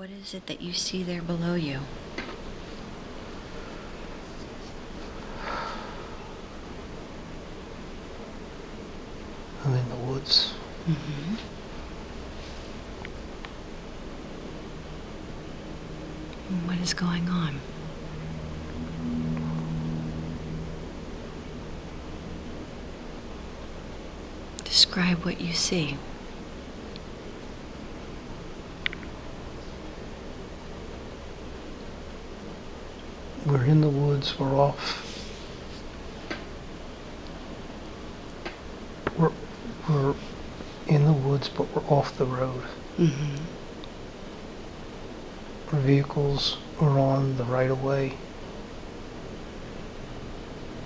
What is it that you see there below you? I'm in the woods. Mm-hmm. What is going on? Describe what you see. We're in the woods, we're off. We're in the woods, but we're off the road. Mm-hmm. Our vehicles are on the right of way,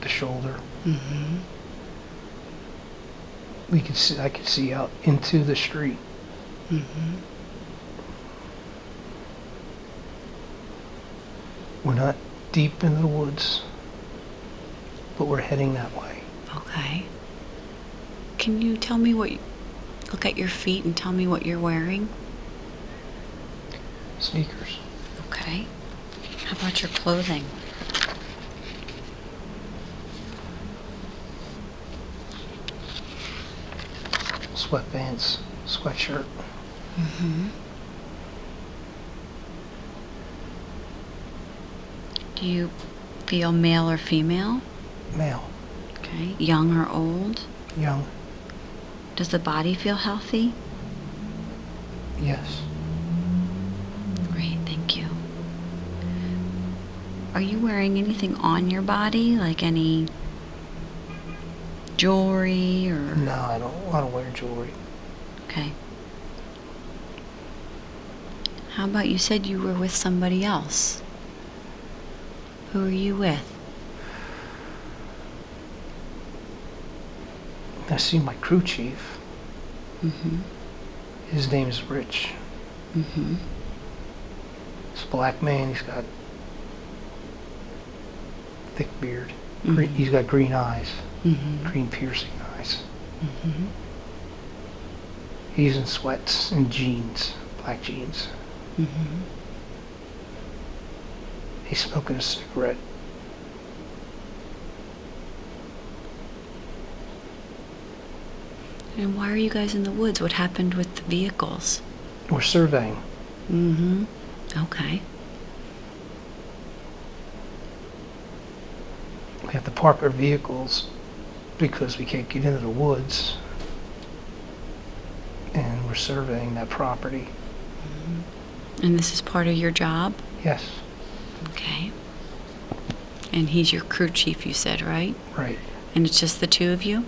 the shoulder. Mm-hmm. I could see out into the street. Mm-hmm. We're not deep into the woods, but we're heading that way. Okay. Can you tell me look at your feet and tell me what you're wearing? Sneakers. Okay. How about your clothing? Sweatpants, sweatshirt. Mm-hmm. Do you feel male or female? Male. Okay. Young or old? Young. Does the body feel healthy? Yes. Great, thank you. Are you wearing anything on your body, like any jewelry or? No, I don't wear jewelry. Okay. How about you said you were with somebody else? Who are you with? I see my crew chief. Mm-hmm. His name is Rich. Mm-hmm. He's a black man. He's got thick beard. Mm-hmm. He's got green eyes. Mm-hmm. Green piercing eyes. Mm-hmm. He's in sweats and jeans, black jeans. Mm-hmm. He's smoking a cigarette. And why are you guys in the woods? What happened with the vehicles? We're surveying. Mm-hmm. Okay. We have to park our vehicles because we can't get into the woods. And we're surveying that property. Mm-hmm. And this is part of your job? Yes. Okay. And he's your crew chief, you said, right? Right. And it's just the two of you?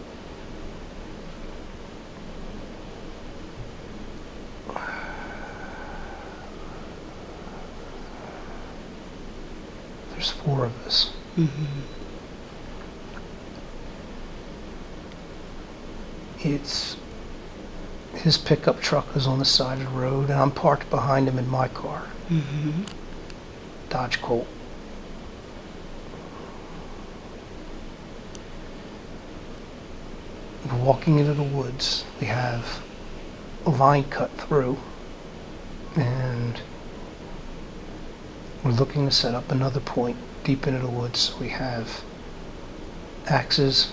There's 4 of us. Mm-hmm. His pickup truck is on the side of the road, and I'm parked behind him in my car. Mm-hmm. Dodge Colt. We're walking into the woods. We have a line cut through, and we're looking to set up another point deep into the woods. We have axes,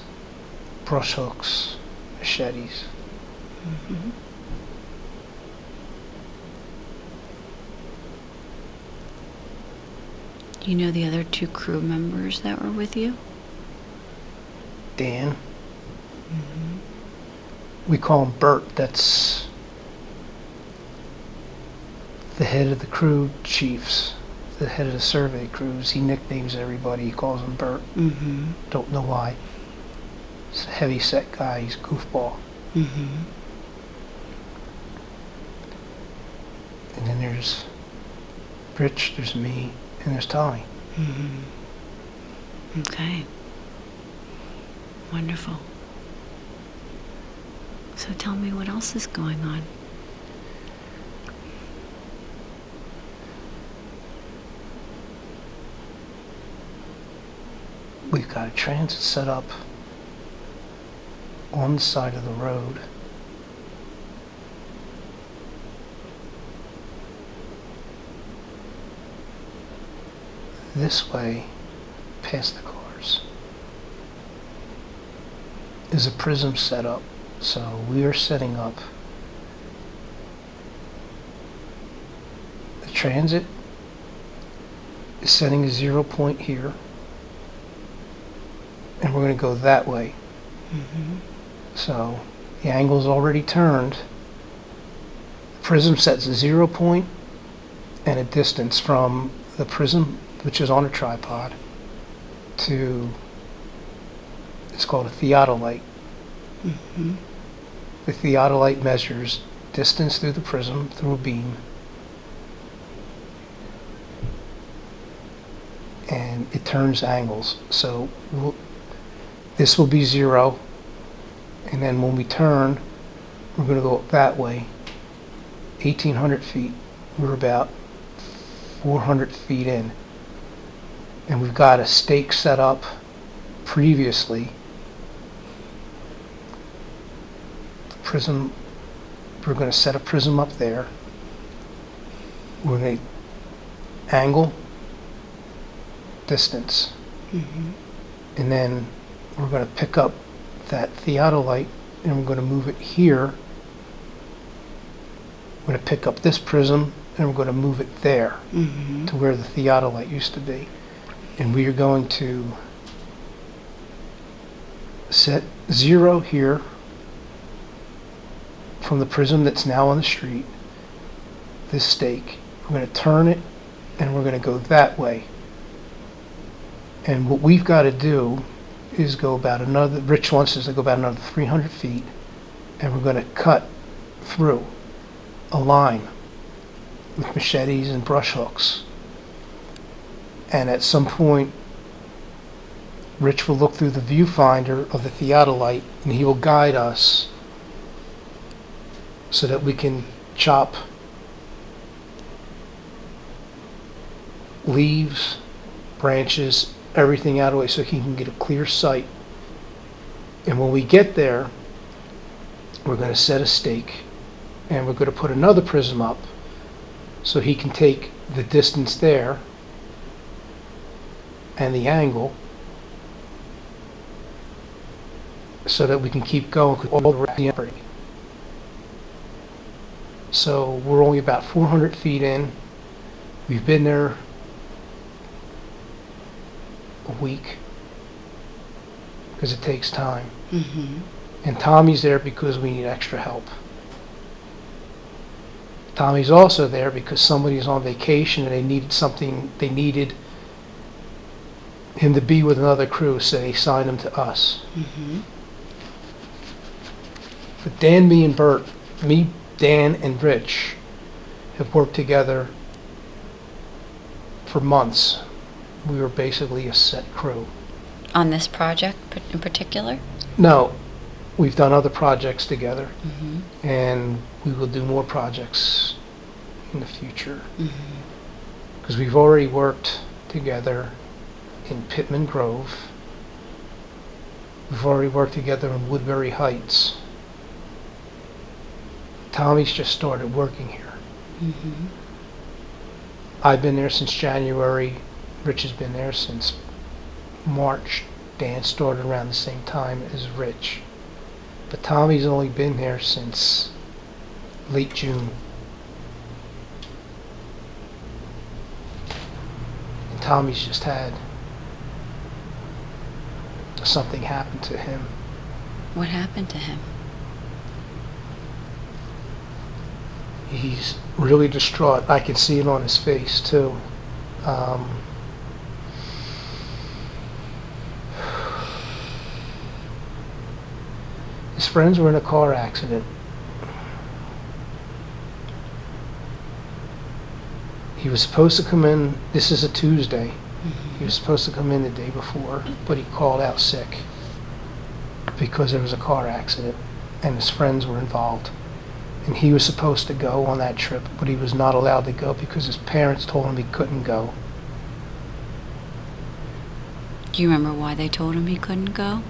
brush hooks, machetes. Mm-hmm. Do you know the other 2 crew members that were with you? Dan. Mm-hmm. We call him Bert. That's the head of the crew chiefs, the head of the survey crews. He nicknames everybody. He calls him Bert. Mm-hmm. Don't know why. He's a heavy set guy. He's a goofball. Mm-hmm. And then there's Rich, there's me, and there's Tommy. Mm-hmm. Okay. Wonderful. So tell me what else is going on. We've got a transit set up on the side of the road. this way past the cars is a prism setup. So we are setting up the transit is setting a 0 point here, and we're going to go that way. So the angle's already turned. The prism sets a 0 point and a distance from the prism, which is on a tripod, to, it's called a theodolite. The theodolite measures distance through the prism, through a beam, and it turns angles. So this will be 0, and then when we turn, we're going to go that way, 1,800 feet. We're about 400 feet in, and we've got a stake set up previously. The prism, we're going to set a prism up there. We're going to angle, distance, and then we're going to pick up that theodolite and we're going to move it here. We're going to pick up this prism and we're going to move it there to where the theodolite used to be. And we are going to set 0 here from the prism that's now on the street, this stake. We're going to turn it and we're going to go that way. And what we've got to do is go about another, Rich wants us to go about another 300 feet, and we're going to cut through a line with machetes and brush hooks. And at some point, Rich will look through the viewfinder of the theodolite and he will guide us so that we can chop leaves, branches, everything out of the way so he can get a clear sight. And when we get there, we're going to set a stake and we're going to put another prism up so he can take the distance there and the angle so that we can keep going all the rest of the property. So we're only about 400 feet in. We've been there a week because it takes time. And Tommy's there because we need extra help. Tommy's also there because somebody's on vacation and they needed him to be with another crew, so they signed him to us. But Dan, Dan and Rich have worked together for months. We were basically a set crew. On this project in particular? No, we've done other projects together, and we will do more projects in the future. Because we've already worked together in Pittman Grove. We've already worked together in Woodbury Heights. Tommy's just started working here. I've been there since January. Rich has been there since March. Dan started around the same time as Rich. But Tommy's only been here since late June. And Tommy's just had something happen to him. What happened to him? He's really distraught. I can see it on his face too. His friends were in a car accident. He was supposed to come in, this is a Tuesday. He was supposed to come in the day before, but he called out sick because there was a car accident and his friends were involved. And he was supposed to go on that trip, but he was not allowed to go because his parents told him he couldn't go. Do you remember why they told him he couldn't go?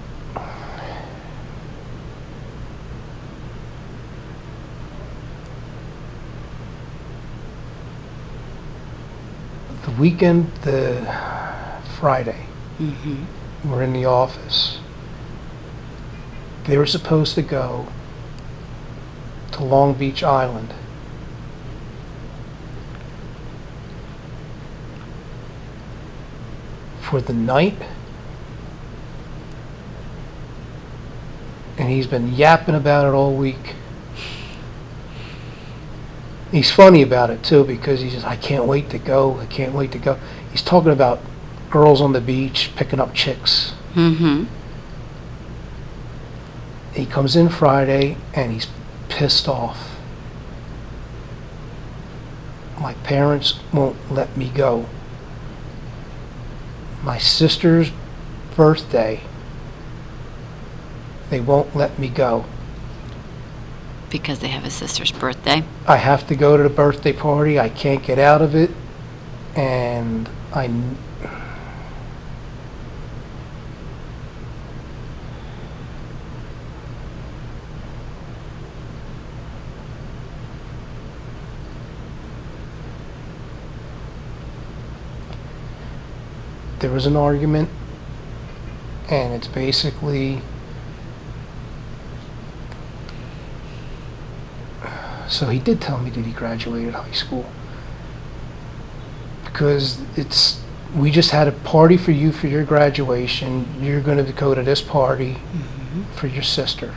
The weekend, the Friday. Mm-hmm. We're in the office. They were supposed to go to Long Beach Island. For the night. And he's been yapping about it all week. He's funny about it too, because he says, I can't wait to go. I can't wait to go. He's talking about girls on the beach picking up chicks. Mm-hmm. He comes in Friday and he's pissed off. My parents won't let me go. My sister's birthday, they won't let me go. Because they have a sister's birthday. I have to go to the birthday party. I can't get out of it. And there was an argument, and it's basically, so he did tell me that he graduated high school, because we just had a party for you for your graduation. You're going to go to this party for your sister.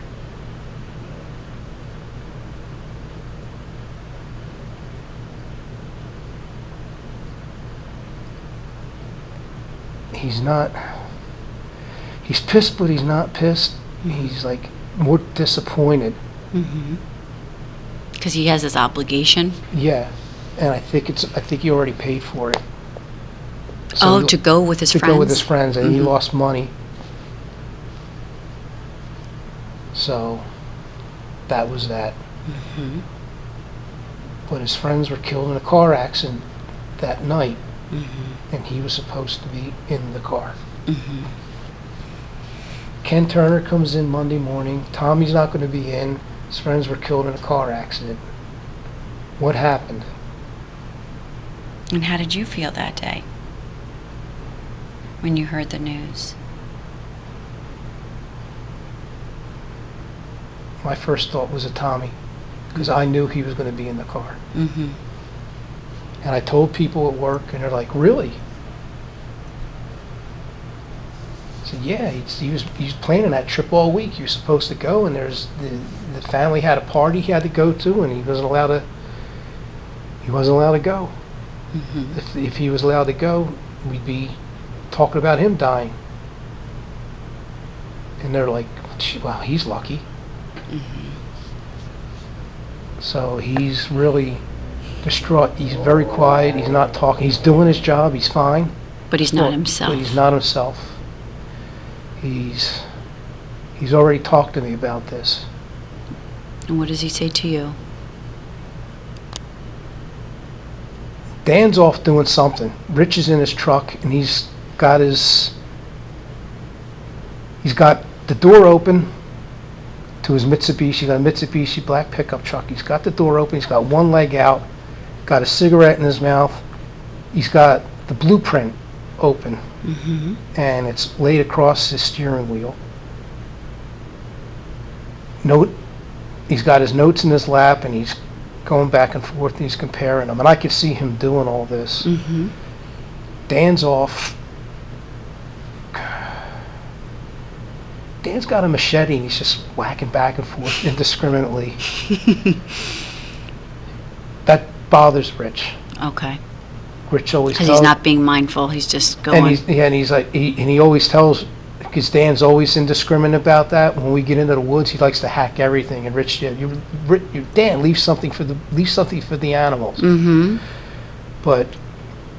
He's pissed, but he's not pissed. He's like more disappointed. Because he has his obligation. Yeah, and I think he already paid for it. So to go with his friends? To go with his friends, and he lost money. So that was that. But his friends were killed in a car accident that night, and he was supposed to be in the car. Ken Turner comes in Monday morning. Tommy's not going to be in. His friends were killed in a car accident. What happened? And how did you feel that day when you heard the news? My first thought was of Tommy, because I knew he was going to be in the car. And I told people at work, and they're like, really? I said, yeah, he was planning that trip all week. He was supposed to go, and the family had a party he had to go to, and he wasn't allowed to go. If he was allowed to go, we'd be talking about him dying. And they're like, well, he's lucky. So he's really distraught. He's very quiet. He's not talking. He's doing his job. He's fine. But he's not himself. But he's not himself. He's already talked to me about this. And what does he say to you? Dan's off doing something. Rich is in his truck, and he's got the door open to his Mitsubishi. He's got a Mitsubishi black pickup truck. He's got the door open. He's got one leg out. Got a cigarette in his mouth. He's got the blueprint open, and it's laid across his steering wheel. He's got his notes in his lap, and he's going back and forth, and he's comparing them. And I could see him doing all this. Dan's off. Dan's got a machete, and he's just whacking back and forth indiscriminately. That bothers Rich. Okay. Rich always tells. Because he's not being mindful. He's just going. And he's like, he always tells, because Dan's always indiscriminate about that. When we get into the woods, he likes to hack everything. And Rich, Dan, leave something for the animals. But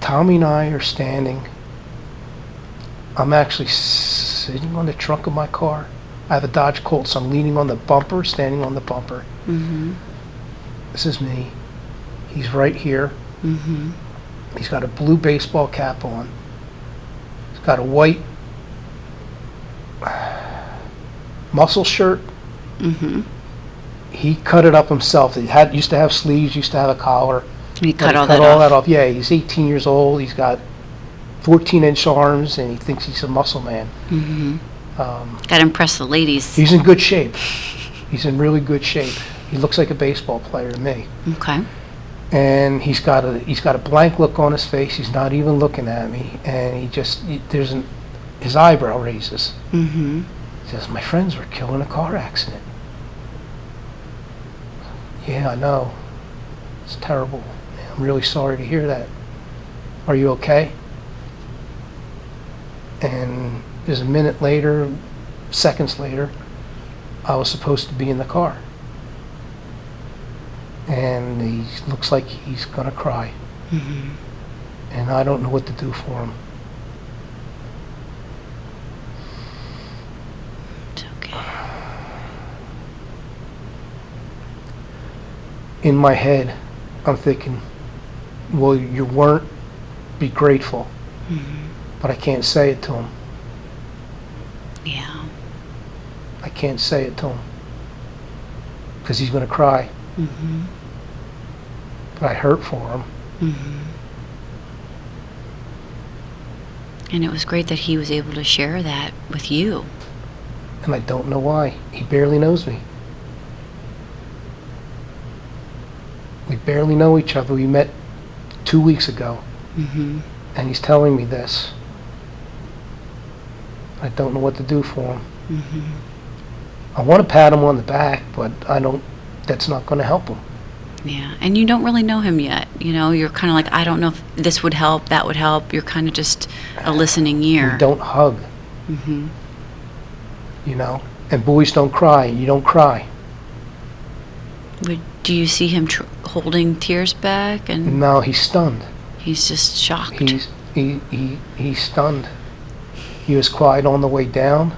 Tommy and I are standing. I'm actually sitting on the trunk of my car. I have a Dodge Colt, so I'm leaning on the bumper, standing on the bumper. This is me. He's right here. He's got a blue baseball cap on. He's got a white muscle shirt. He cut it up himself. He used to have sleeves, used to have a collar. He cut all that off. Yeah, he's 18 years old. He's got 14-inch arms, and he thinks he's a muscle man. Mm-hmm. Gotta impress the ladies. He's in good shape. He's in really good shape. He looks like a baseball player to me. Okay. And he's got a blank look on his face. He's not even looking at me, and his eyebrow raises. Mm-hmm. He says, "My friends were killed in a car accident." Yeah, I know. It's terrible. I'm really sorry to hear that. Are you okay? And there's a minute later, seconds later, I was supposed to be in the car. And he looks like he's gonna cry. Mm-hmm. And I don't know what to do for him. It's okay. In my head, I'm thinking, well, you weren't, be grateful. Mm-hmm. But I can't say it to him. Yeah. I can't say it to him. Because he's gonna cry. Mm-hmm. But I hurt for him. Mm-hmm. And it was great that he was able to share that with you. And I don't know why. He barely knows me. We barely know each other. We met 2 weeks ago. Mm-hmm. And he's telling me this. I don't know what to do for him. Mm-hmm. I want to pat him on the back, but that's not going to help him. Yeah, and you don't really know him yet. You know, you're kind of like, I don't know if this would help, that would help. You're kind of just a listening ear. We don't hug. Mm-hmm. You know? And boys don't cry. You don't cry. But do you see him holding tears back? And No, he's stunned. he's just shocked. He's stunned. He was quiet on the way down.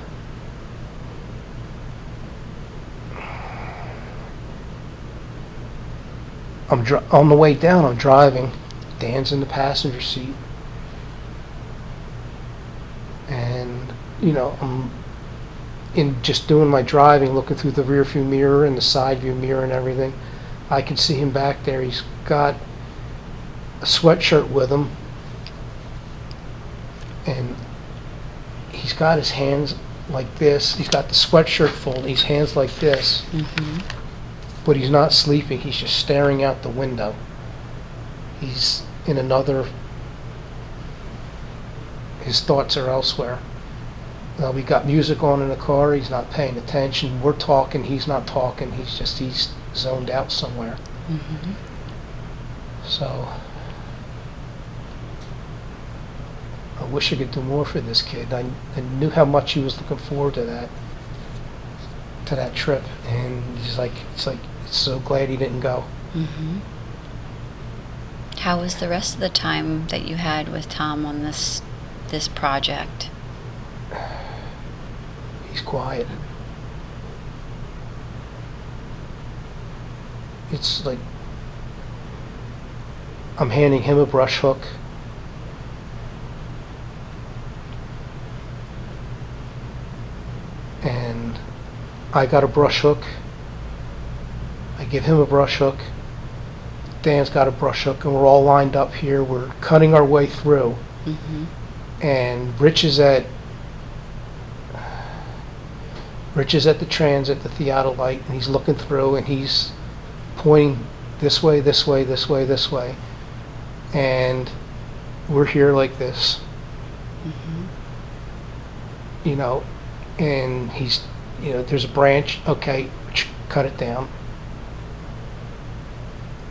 On the way down, I'm driving. Dan's in the passenger seat. And, you know, I'm just doing my driving, looking through the rear view mirror and the side view mirror and everything. I can see him back there. He's got a sweatshirt with him. And he's got his hands like this. He's got the sweatshirt folded. His hands like this. Mm-hmm. But he's not sleeping. He's just staring out the window. He's in another... His thoughts are elsewhere. We got music on in the car. He's not paying attention. We're talking. He's not talking. He's zoned out somewhere. Mm-hmm. So... I wish I could do more for this kid. I knew how much he was looking forward to that trip, and it's so glad he didn't go. Mm-hmm. How was the rest of the time that you had with Tom on this project? He's quiet. It's like I'm handing him a brush hook. And I got a brush hook. I give him a brush hook. Dan's got a brush hook, and we're all lined up here. We're cutting our way through. Mm-hmm. And Rich is at the transit, the theodolite, and he's looking through, and he's pointing this way, this way, this way, this way. And we're here like this. Mm-hmm. You know, and he's, you know, there's a branch, okay, cut it down.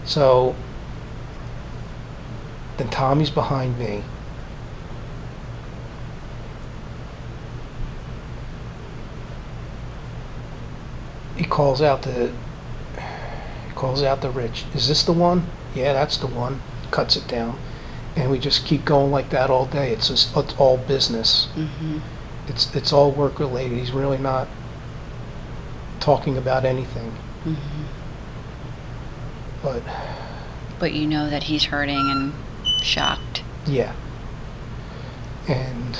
So then Tommy's behind me. He calls out to Rich. Is this the one? Yeah, that's the one. Cuts it down. And we just keep going like that all day. It's all business. Mm-hmm. It's all work related. He's really not talking about anything. Mm-hmm. But you know that he's hurting and shocked. Yeah. And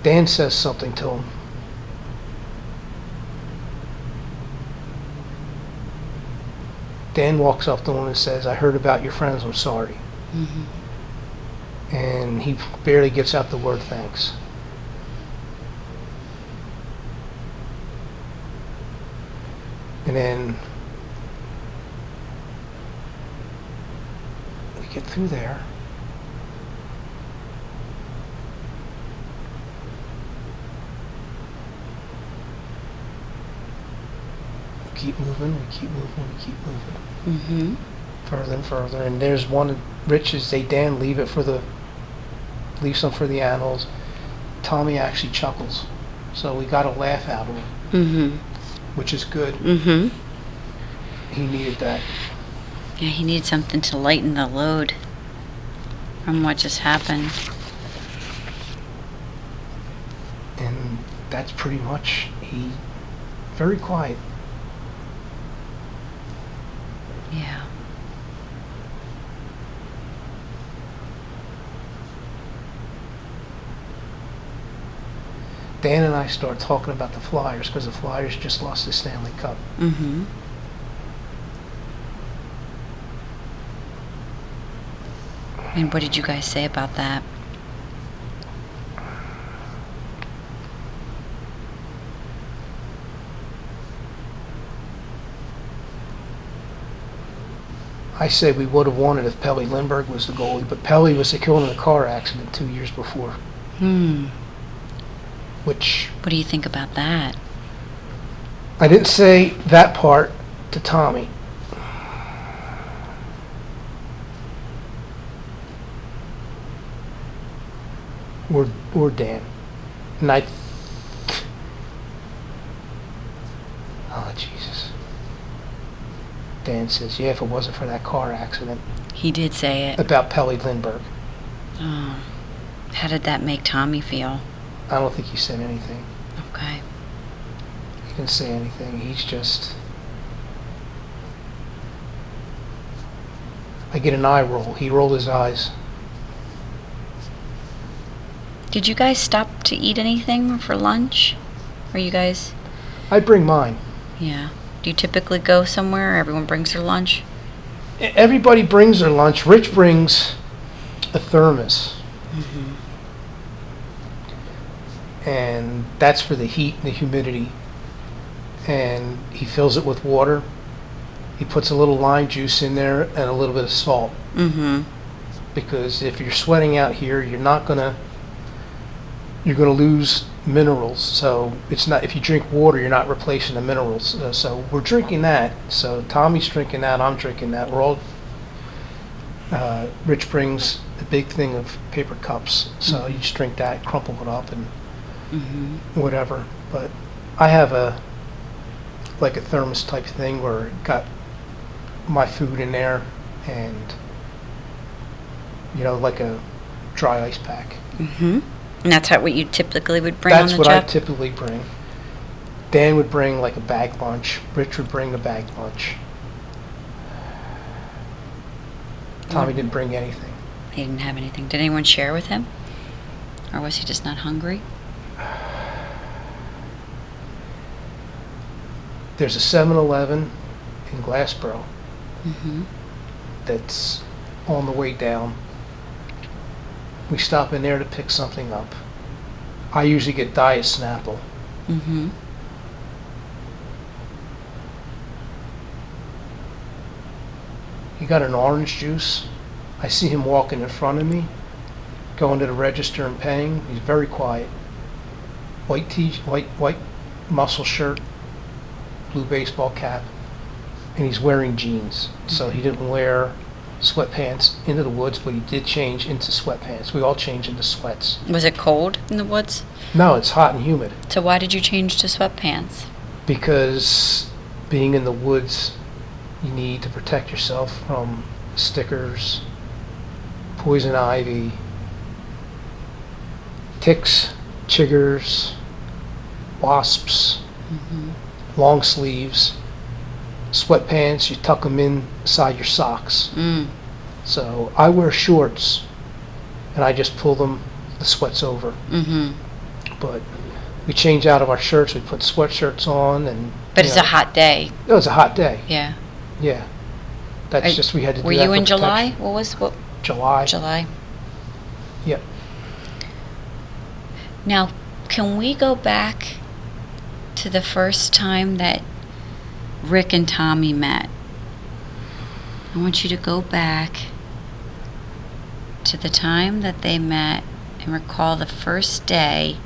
Dan says something to him. Dan walks up to him and says, "I heard about your friends, I'm sorry." And he barely gets out the word thanks. And then we get through there. We keep moving, we keep moving, we keep moving. Further and further. And there's one, Rich is, Dan, leave some for the animals. Tommy actually chuckles. So we got a laugh out of him. Which is good. He needed that. Yeah, he needed something to lighten the load from what just happened. And that's pretty much, he very quiet. Yeah. Dan and I start talking about the Flyers because the Flyers just lost the Stanley Cup. And what did you guys say about that? I said we would have won it if Pelle Lindbergh was the goalie, but Pelle was killed in a car accident 2 years before. Which... What do you think about that? I didn't say that part to Tommy. Or Dan. And oh, Jesus. Dan says, yeah, if it wasn't for that car accident. He did say it. About Pelle Lindbergh. Oh. How did that make Tommy feel? I don't think he said anything. Okay. He didn't say anything. He's just... I get an eye roll. He rolled his eyes. Did you guys stop to eat anything for lunch? Or you guys... I bring mine. Yeah. Do you typically go somewhere? Everyone brings their lunch? Everybody brings their lunch. Rich brings a thermos. And that's for the heat and the humidity. And he fills it with water. He puts a little lime juice in there and a little bit of salt. Because if you're sweating out here, you're gonna lose minerals. So it's not, if you drink water, you're not replacing the minerals. So we're drinking that. So Tommy's drinking that. I'm drinking that. We're all. Rich brings a big thing of paper cups. So you just drink that, crumple it up, and whatever. But I have a thermos type thing where it got my food in there, and like a dry ice pack. And that's what you typically would bring on the That's trip? what I typically bring. Dan would bring like a bag lunch. Rich would bring a bag lunch. Tommy didn't bring anything. He didn't have anything. Did anyone share with him? Or was he just not hungry? There's a 7-Eleven in Glassboro that's on the way down. We stop in there to pick something up. I usually get Diet Snapple. He got an orange juice. I see him walking in front of me, going to the register and paying. He's very quiet. White muscle shirt, blue baseball cap, and he's wearing jeans. So he didn't wear sweatpants into the woods, but he did change into sweatpants. We all change into sweats. Was it cold in the woods? No, it's hot and humid. So why did you change to sweatpants? Because being in the woods, you need to protect yourself from stickers, poison ivy, ticks, chiggers, wasps, long sleeves. Sweatpants, you tuck them inside your socks. So I wear shorts, and I just pull the sweats over. But we change out of our shirts, we put sweatshirts on, and... But it's a hot day. It was a hot day. Yeah. Yeah. That's just, we had to do Were that you for in July? protection. What? July. July. Yep. Now, can we go back to the first time that Rick and Tommy met? I want you to go back to the time that they met and recall the first day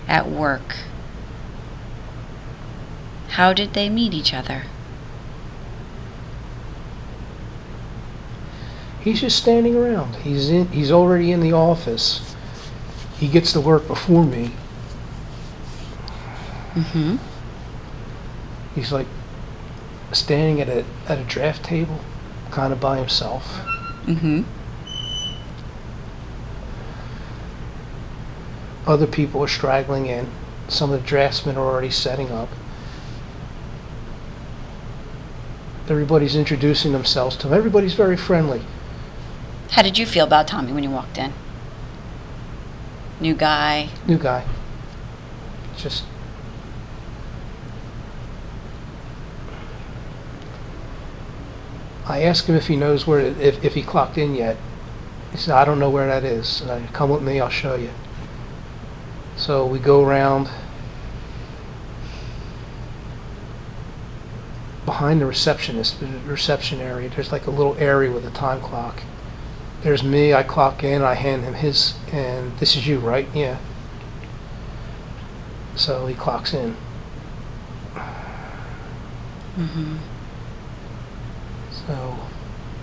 at work. How did they meet each other? He's just standing around. He's already in the office. He gets to work before me. Mm-hmm. He's like standing at a draft table, kind of by himself. Mm-hmm. Other people are straggling in. Some of the draftsmen are already setting up. Everybody's introducing themselves to him. Everybody's very friendly. How did you feel about Tommy when you walked in? New guy? New guy. Just... I asked him if he knows where, if he clocked in yet. He said, I don't know where that is. And I said, come with me, I'll show you. So we go around behind the receptionist, the reception area. There's like a little area with a time clock. There's me, I clock in, I hand him his, and this is you, right? Yeah. So he clocks in. Mm-hmm. So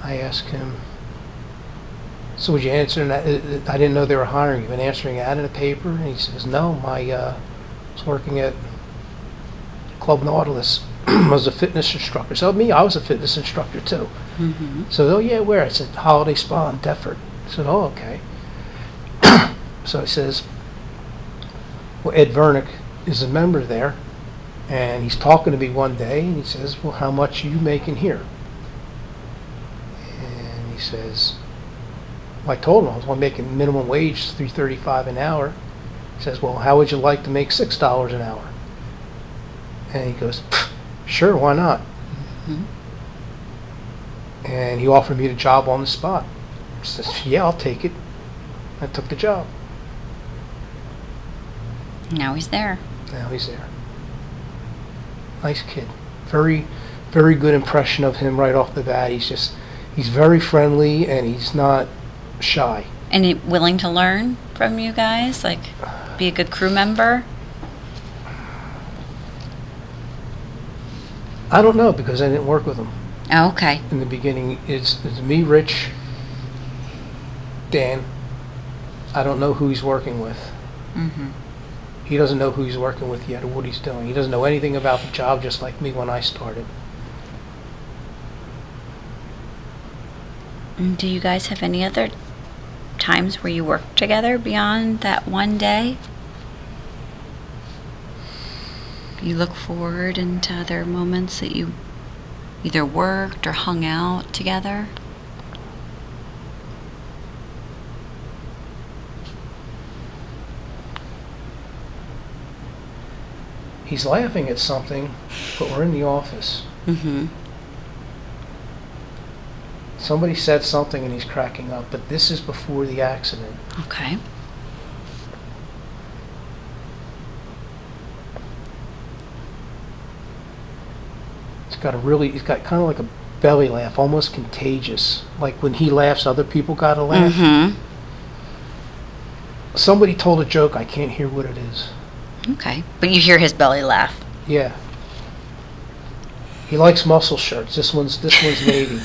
I asked him, so would you answer that? I didn't know they were hiring you. Been answering ad in the paper? And he says, no, I was working at Club Nautilus. I was a fitness instructor. So I was a fitness instructor too. Mm-hmm. So, oh yeah, where? I said, Holiday Spa in Deptford. I said, oh, okay. So he says, well, Ed Vernick is a member there, and he's talking to me one day, and he says, well, how much are you making here? And he says, well, I told him I was only making minimum wage, $3.35 an hour. He says, well, how would you like to make $6 an hour? And he goes, sure, why not? Mm-hmm. And he offered me the job on the spot. I said, yeah, I'll take it. I took the job. Now he's there. Now he's there. Nice kid. Very, very good impression of him right off the bat. He's very friendly, and he's not shy. And he willing to learn from you guys? Like, be a good crew member? I don't know, because I didn't work with him. Oh, okay. In the beginning, it's me, Rich, Dan. I don't know who he's working with. Mm-hmm. He doesn't know who he's working with yet or what he's doing. He doesn't know anything about the job, just like me when I started. And do you guys have any other times where you worked together beyond that one day? You look forward into other moments that you either worked or hung out together? He's laughing at something, but we're in the office. Mm-hmm. Somebody said something and he's cracking up, but this is before the accident. Okay. He's got kind of like a belly laugh, almost contagious. Like when he laughs, other people gotta laugh. Mm-hmm. Somebody told a joke, I can't hear what it is. Okay. But you hear his belly laugh. Yeah. He likes muscle shirts. This one's Navy.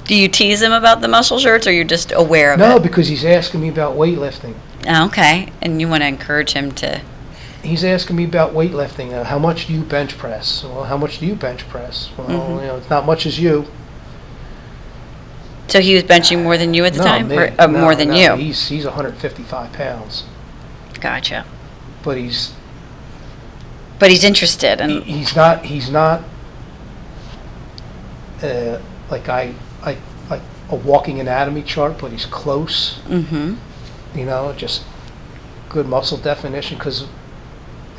Do you tease him about the muscle shirts, or you're just aware of it? No, because he's asking me about weightlifting. Okay. And you want to encourage him to... He's asking me about weightlifting. How much do you bench press? Well, how much do you bench press? Well, Mm-hmm. It's not much as you. So he was benching more than you at the time? Me. Or more than you? He's 155 pounds. Gotcha. But he's interested, and he's not like a walking anatomy chart, but he's close. mm-hmm. Just good muscle definition, because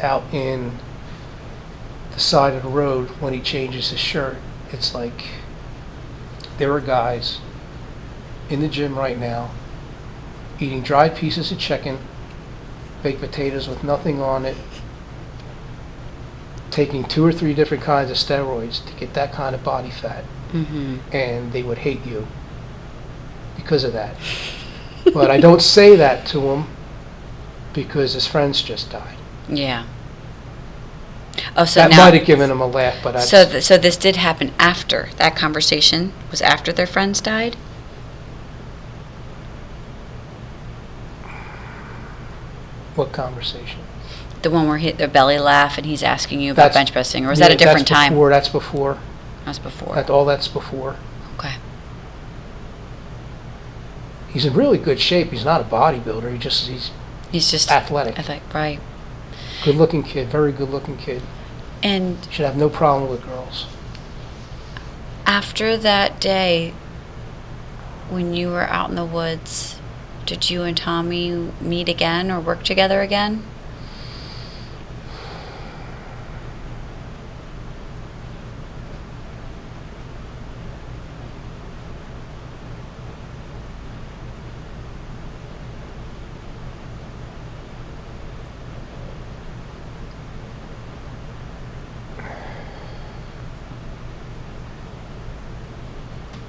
out in the side of the road when he changes his shirt. It's like there are guys in the gym right now eating dried pieces of chicken, baked potatoes with nothing on it, taking 2 or 3 different kinds of steroids to get that kind of body fat, and they would hate you because of that. But I don't say that to him because his friends just died. Yeah. Oh, so that now, might have given him a laugh, but so this did happen after that conversation was after their friends died. What conversation? The one where their belly laugh and he's asking you about bench pressing, or was that a different time? That's before. That's before. That's before. Okay. He's in really good shape. He's not a bodybuilder. He's just athletic. Right. Good-looking kid. Very good-looking kid. And should have no problem with girls. After that day, when you were out in the woods, did you and Tommy meet again or work together again?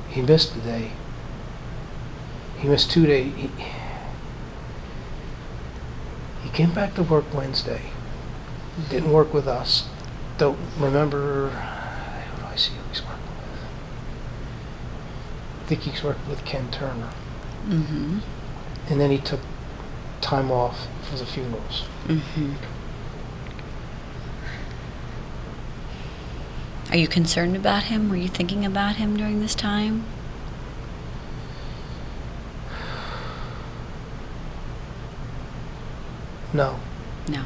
He missed the day. He missed 2 days. He came back to work Wednesday. Didn't work with us. Don't remember. Who do I see who he's working with? I think he's working with Ken Turner. Mm-hmm. And then he took time off for the funerals. Mm-hmm. Are you concerned about him? Were you thinking about him during this time? No. No.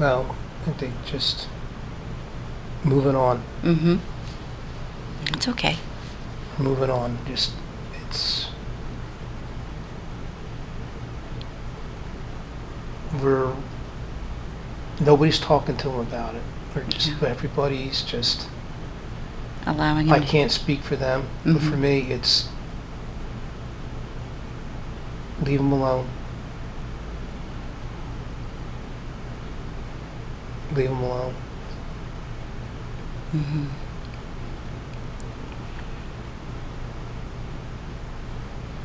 Well, I think just moving on. Mm-hmm. It's okay. Moving on. Nobody's talking to him about it. Everybody's just allowing him. I can't speak for them, but for me, it's leave him alone. Leave him alone. Mm-hmm.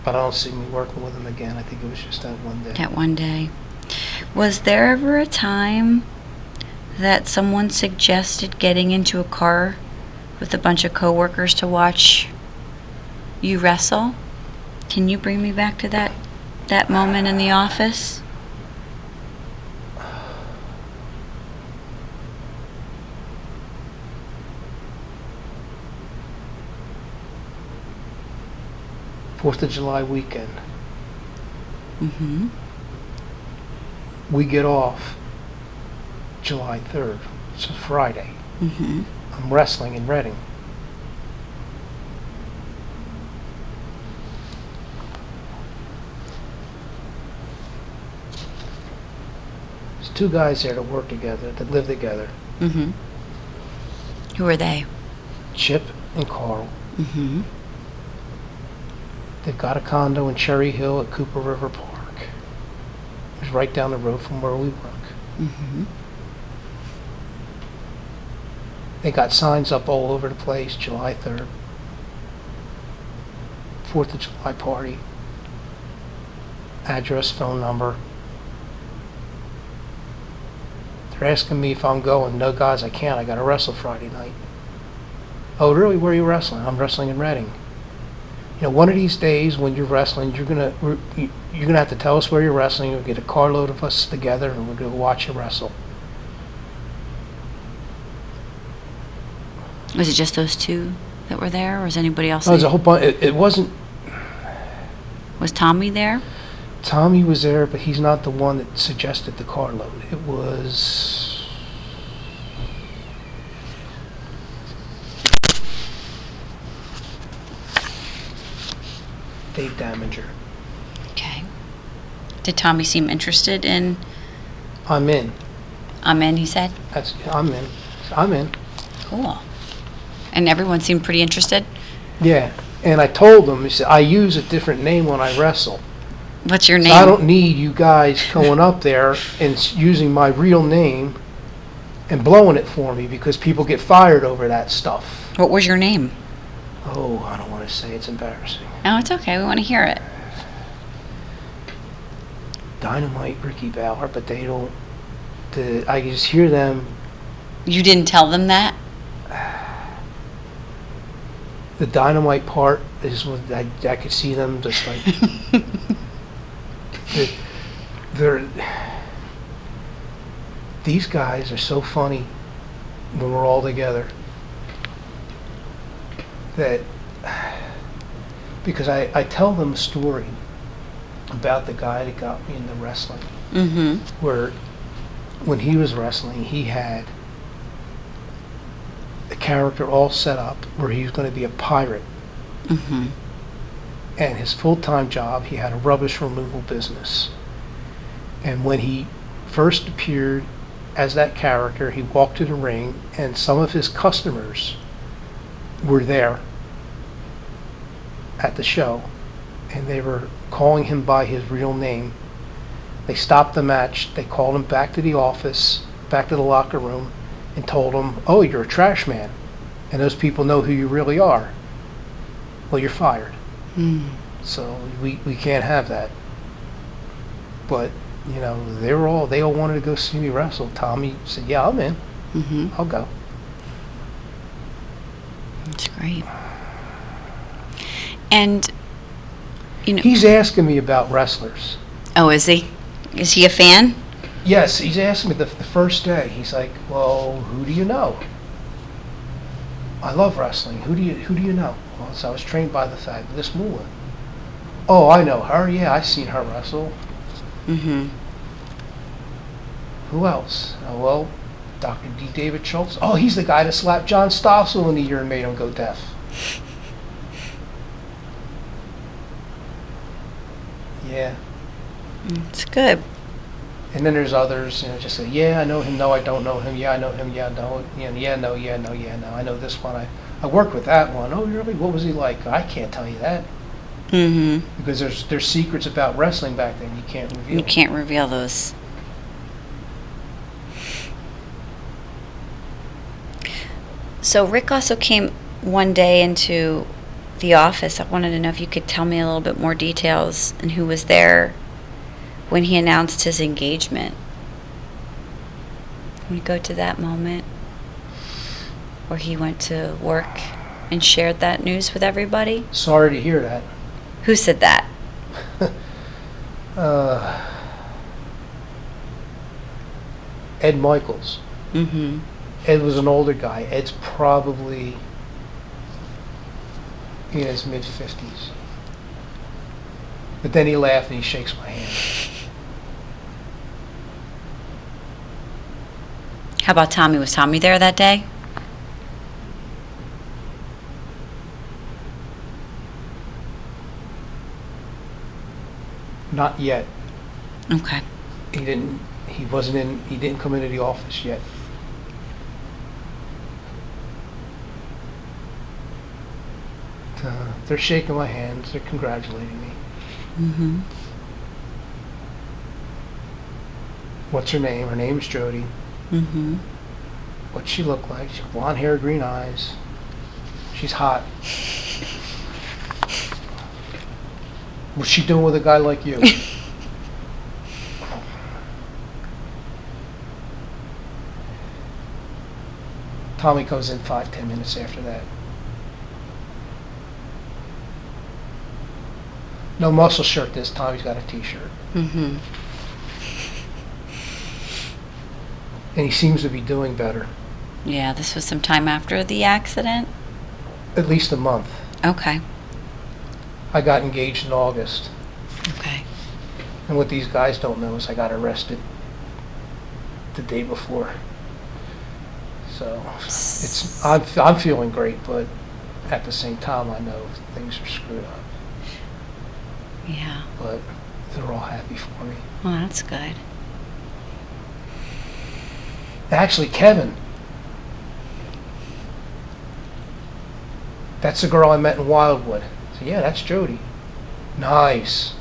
But I don't see me working with him again. I think it was just that one day. That one day. Was there ever a time that someone suggested getting into a car with a bunch of coworkers to watch you wrestle? Can you bring me back to that moment in the office? Fourth of July weekend. Mm-hmm. We get off July 3rd. It's a Friday. Mm-hmm. I'm wrestling in Reading. There's 2 guys there that work together, that live together. Mm-hmm. Who are they? Chip and Carl. Mm-hmm. They've got a condo in Cherry Hill at Cooper River Park. It's right down the road from where we work. Mm-hmm. They got signs up all over the place, July 3rd. 4th of July party. Address, phone number. They're asking me if I'm going. No, guys, I can't. I got to wrestle Friday night. Oh, really? Where are you wrestling? I'm wrestling in Reading. You know, one of these days when you're wrestling, you're gonna have to tell us where you're wrestling. We'll get a carload of us together, and we're gonna watch you wrestle. Was it just those 2 that were there, or was anybody else? No, there's a whole bunch. It wasn't. Was Tommy there? Tommy was there, but he's not the one that suggested the carload. It was Dave Damager. Okay. Did Tommy seem interested in? I'm in. I'm in, he said? I'm in. I'm in. Cool. And everyone seemed pretty interested? Yeah. And I told him, he said, I use a different name when I wrestle. What's your So name? I don't need you guys going up there and using my real name and blowing it for me, because people get fired over that stuff. What was your name? Oh, I don't want to say. It's embarrassing. Oh, it's okay. We want to hear it. Dynamite Ricky Bauer, but they don't. I just hear them. You didn't tell them that? The dynamite part is what I could see them just like. they're these guys are so funny when we're all together, that because I tell them a story about the guy that got me into wrestling, Mm-hmm. where when he was wrestling, he had a character all set up where he was going to be a pirate. Mm-hmm. And his full-time job, he had a rubbish removal business. And when he first appeared as that character, he walked to the ring, and some of his customers were there at the show, and they were calling him by his real name. They stopped the match, they called him back to the office, back to the locker room, and told him, oh, you're a trash man, and those people know who you really are. Well, you're fired. Mm. So we can't have that. But, you know, they all wanted to go see me wrestle. Tommy said, yeah, I'm in. Mm-hmm. I'll go. That's great. And, you know... He's asking me about wrestlers. Oh, is he? Is he a fan? Yes, he's asking me the first day. He's like, well, who do you know? I love wrestling. Who do you know? Well, so I was trained by the fabulous Moolah. Oh, I know her. Yeah, I've seen her wrestle. Mm-hmm. Who else? Oh, well, Dr. D. David Schultz. Oh, he's the guy that slapped John Stossel in the ear and made him go deaf. Yeah. It's good. And then there's others, you know, just say, yeah, I know him, no, I don't know him, yeah, I know him, yeah, no, yeah, no, yeah, no, yeah, no, I know this one, I worked with that one. Oh, really? What was he like? I can't tell you that. Mm-hmm. Because there's secrets about wrestling back then you can't reveal. You can't reveal those. So Rick also came one day into the office. I wanted to know if you could tell me a little bit more details and who was there when he announced his engagement. Can we go to that moment where he went to work and shared that news with everybody? Sorry to hear that. Who said that? Ed Michaels. Mm-hmm. Ed was an older guy. Ed's probably in his mid-50s. But then he laughed and he shakes my hand. How about Tommy? Was Tommy there that day? Not yet. Okay. He didn't come into the office yet. They're shaking my hands, they're congratulating me. Mm-hmm. What's her name? Her name's Jody. Mm-hmm. What's she look like? She's blonde hair, green eyes. She's hot. What's she doing with a guy like you? Tommy comes in 5-10 minutes after that. No muscle shirt this time, he's got a t-shirt. Mm-hmm. And he seems to be doing better. Yeah, this was some time after the accident? At least a month. Okay. I got engaged in August. Okay. And what these guys don't know is I got arrested the day before. So I'm feeling great, but at the same time I know things are screwed up. Yeah. But they're all happy for me. Well, that's good. Actually, Kevin. That's the girl I met in Wildwood. So yeah, that's Jody. Nice.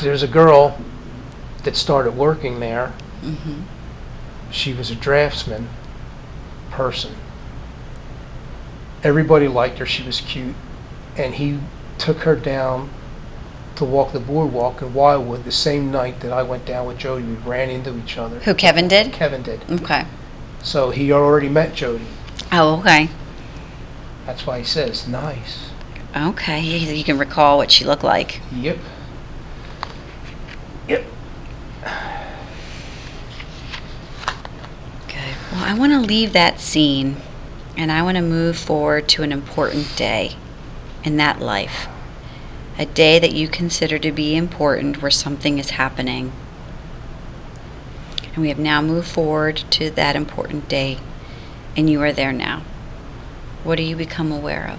There's a girl that started working there. Mm-hmm. She was a draftsman person. Everybody liked her. She was cute. And he took her down to walk the boardwalk in Wildwood the same night that I went down with Jody. We ran into each other. Who, Kevin did? Kevin did. Okay. So he already met Jody. Oh, okay. That's why he says, nice. Okay. You can recall what she looked like. Yep. Yep. Okay. Well, I want to leave that scene, and I want to move forward to an important day in that life. A day that you consider to be important, where something is happening. And we have now moved forward to that important day, and you are there now. What do you become aware of?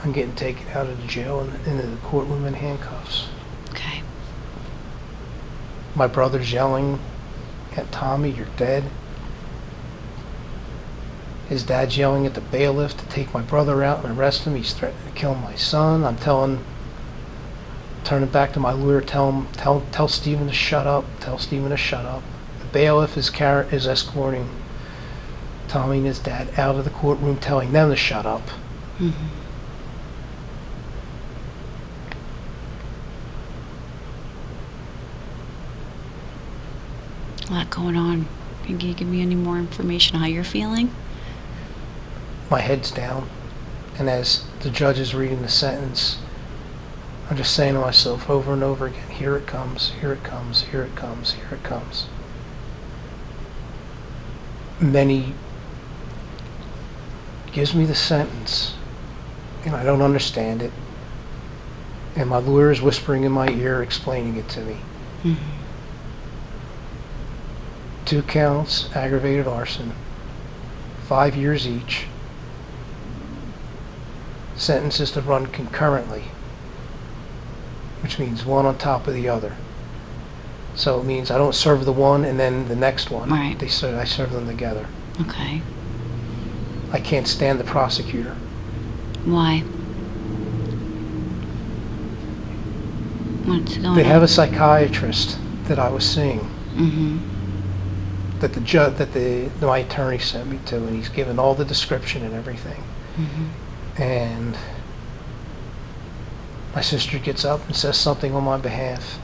I'm getting taken out of the jail and into the courtroom in handcuffs. Okay. My brother's yelling at Tommy, you're dead. His dad's yelling at the bailiff to take my brother out and arrest him. He's threatening to kill my son. I'm turning back to my lawyer, tell Stephen to shut up. Tell Stephen to shut up. The bailiff is escorting Tommy and his dad out of the courtroom, telling them to shut up. Mm-hmm. A lot going on. Can you give me any more information on how you're feeling? My head's down, and as the judge is reading the sentence, I'm just saying to myself over and over again, here it comes, here it comes, here it comes, here it comes. And then he gives me the sentence, and I don't understand it, and my lawyer is whispering in my ear, explaining it to me. Mm-hmm. 2 counts, aggravated arson, 5 years each. Sentences to run concurrently, which means one on top of the other. So it means I don't serve the one and then the next one. Right. I serve them together. Okay. I can't stand the prosecutor. Why? What's going on? They have a psychiatrist that I was seeing. Mm-hmm. That my attorney sent me to, and he's given all the description and everything. Mm-hmm. And my sister gets up and says something on my behalf.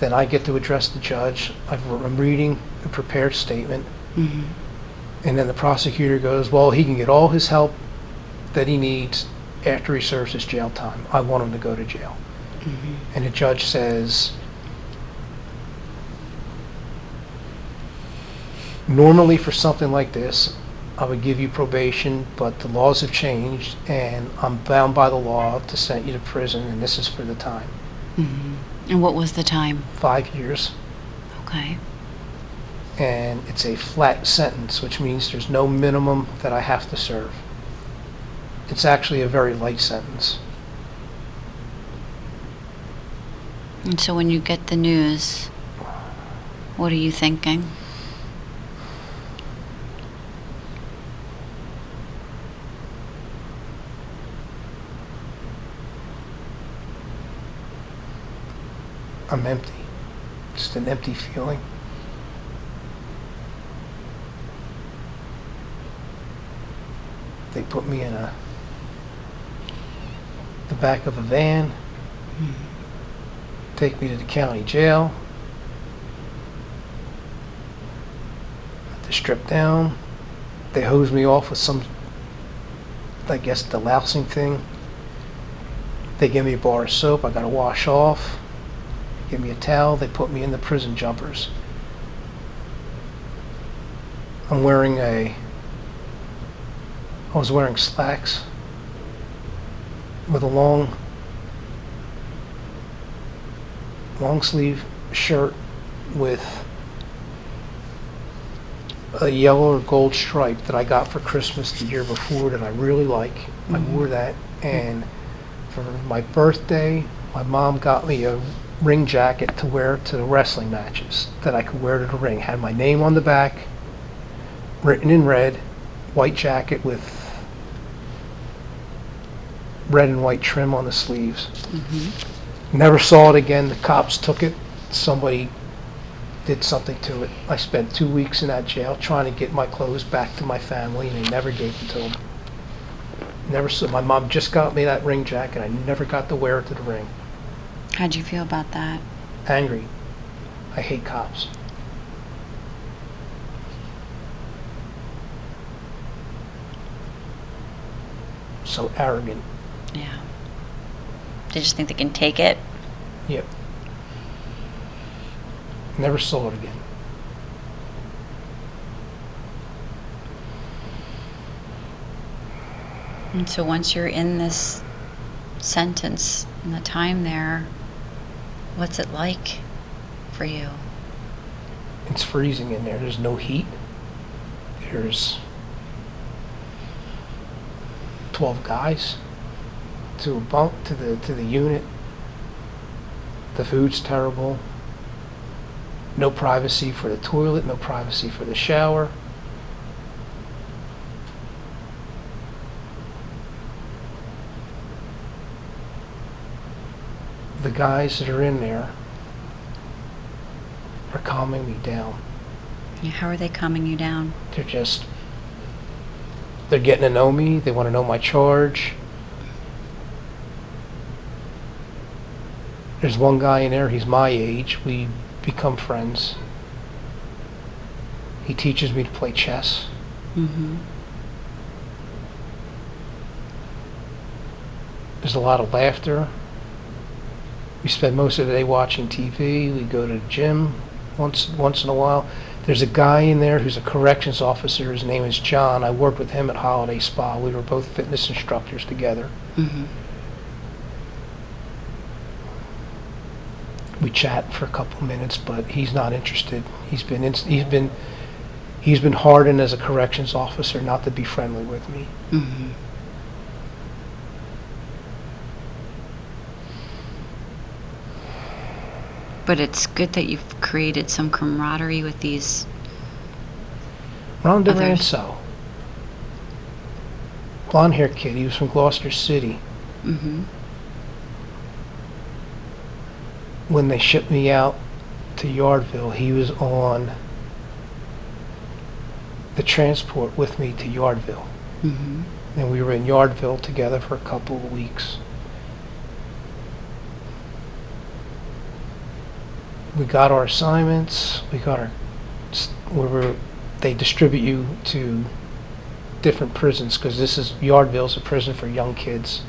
Then I get to address the judge. I'm reading a prepared statement. Mm-hmm. And then the prosecutor goes, well, he can get all his help that he needs after he serves his jail time. I want him to go to jail. Mm-hmm. And the judge says, normally for something like this, I would give you probation, but the laws have changed, and I'm bound by the law to send you to prison, and this is for the time. Mm-hmm. And what was the time? 5 years. Okay. And it's a flat sentence, which means there's no minimum that I have to serve. It's actually a very light sentence. And so when you get the news, what are you thinking? I'm empty. Just an empty feeling. They put me in the back of a van, take me to the county jail, they strip down, they hose me off with some, I guess, the lousing thing. They give me a bar of soap, I gotta wash off, give me a towel, they put me in the prison jumpers. I was wearing slacks with a long sleeve shirt with a yellow or gold stripe that I got for Christmas the year before that I really like. I wore that, and for my birthday, my mom got me a ring jacket to wear to the wrestling matches that I could wear to the ring. Had my name on the back, written in red, white jacket with red and white trim on the sleeves. Never saw it again. The cops took it. Somebody did something to it. I spent 2 weeks in that jail trying to get my clothes back to my family, and they never gave them to them. Never saw. My mom just got me that ring jacket. I never got to wear it to the ring. How'd you feel about that? Angry. I hate cops. So arrogant. Yeah. They just think they can take it? Yep. Never saw it again. And so once you're in this sentence, in the time there, what's it like for you? It's freezing in there. There's no heat. There's 12 guys to a bunk, to the unit. The food's terrible. No privacy for the toilet, no privacy for the shower. The guys that are in there are calming me down. Yeah, how are they calming you down? They're getting to know me. They want to know my charge. There's one guy in there, he's my age. We become friends. He teaches me to play chess. There's a lot of laughter. We spend most of the day watching TV. We go to the gym once in a while. There's a guy in there who's a corrections officer. His name is John. I worked with him at Holiday Spa. We were both fitness instructors together. We chat for a couple minutes, but he's not interested. He's been hardened as a corrections officer not to be friendly with me. But it's good that you've created some camaraderie with these Ron others. Duranso, blonde hair kid. He was from Gloucester City. When they shipped me out to Yardville, he was on the transport with me to Yardville. And we were in Yardville together for a couple of weeks. We got our assignments. They distribute you to different prisons, because Yardville's a prison for young kids.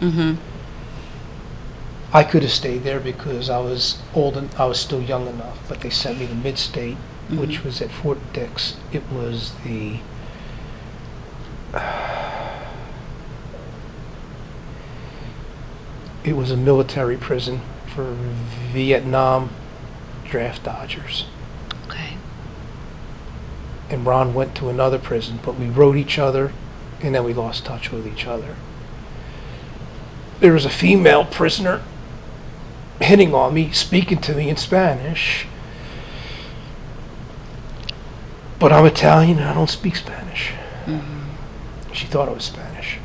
I could have stayed there because I was old and I was still young enough, but they sent me to Mid-State, which was at Fort Dix. It was a military prison for Vietnam draft dodgers. Okay. And Ron went to another prison, but we wrote each other, and then we lost touch with each other. There was a female prisoner hitting on me, speaking to me in Spanish. But I'm Italian and I don't speak Spanish. She thought it was Spanish.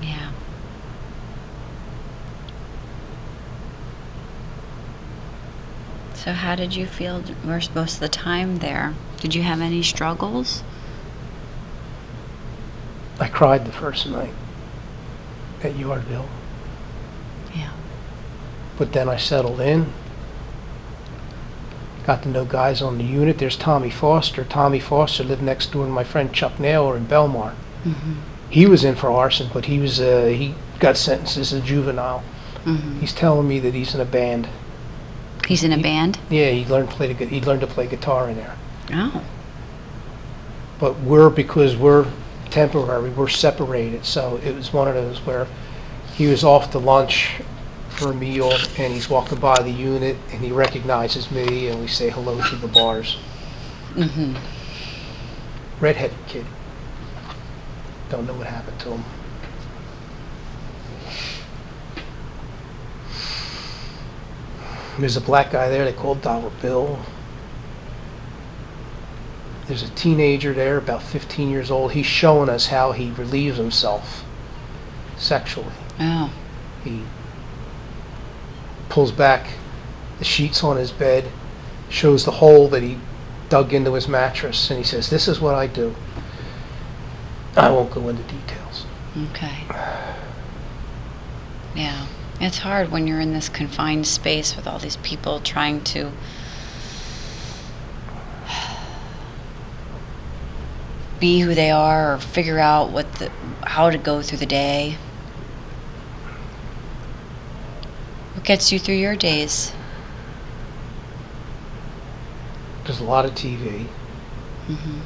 Yeah. So how did you feel most of the time there? Did you have any struggles? I cried the first night at Yardville. Yeah. But then I settled in. Got to know guys on the unit. There's Tommy Foster. Tommy Foster lived next door to my friend Chuck Naylor in Belmar. He was in for arson, but he got sentenced as a juvenile. He's telling me that he's in a band. He's in a band? Yeah, he learned to play guitar in there. Oh. But because we're temporary, we're separated. So it was one of those where he was off to lunch for a meal, and he's walking by the unit, and he recognizes me, and we say hello through the bars. Mm-hmm. Redheaded kid. Don't know what happened to him. There's a black guy there they call Dollar Bill. There's a teenager there, about 15 years old. He's showing us how he relieves himself sexually. Oh. He pulls back the sheets on his bed, shows the hole that he dug into his mattress, and he says, "This is what I do." I won't go into details. Okay. Yeah. It's hard when you're in this confined space with all these people trying to be who they are or figure out how to go through the day. What gets you through your days? There's a lot of TV. Mm-hmm.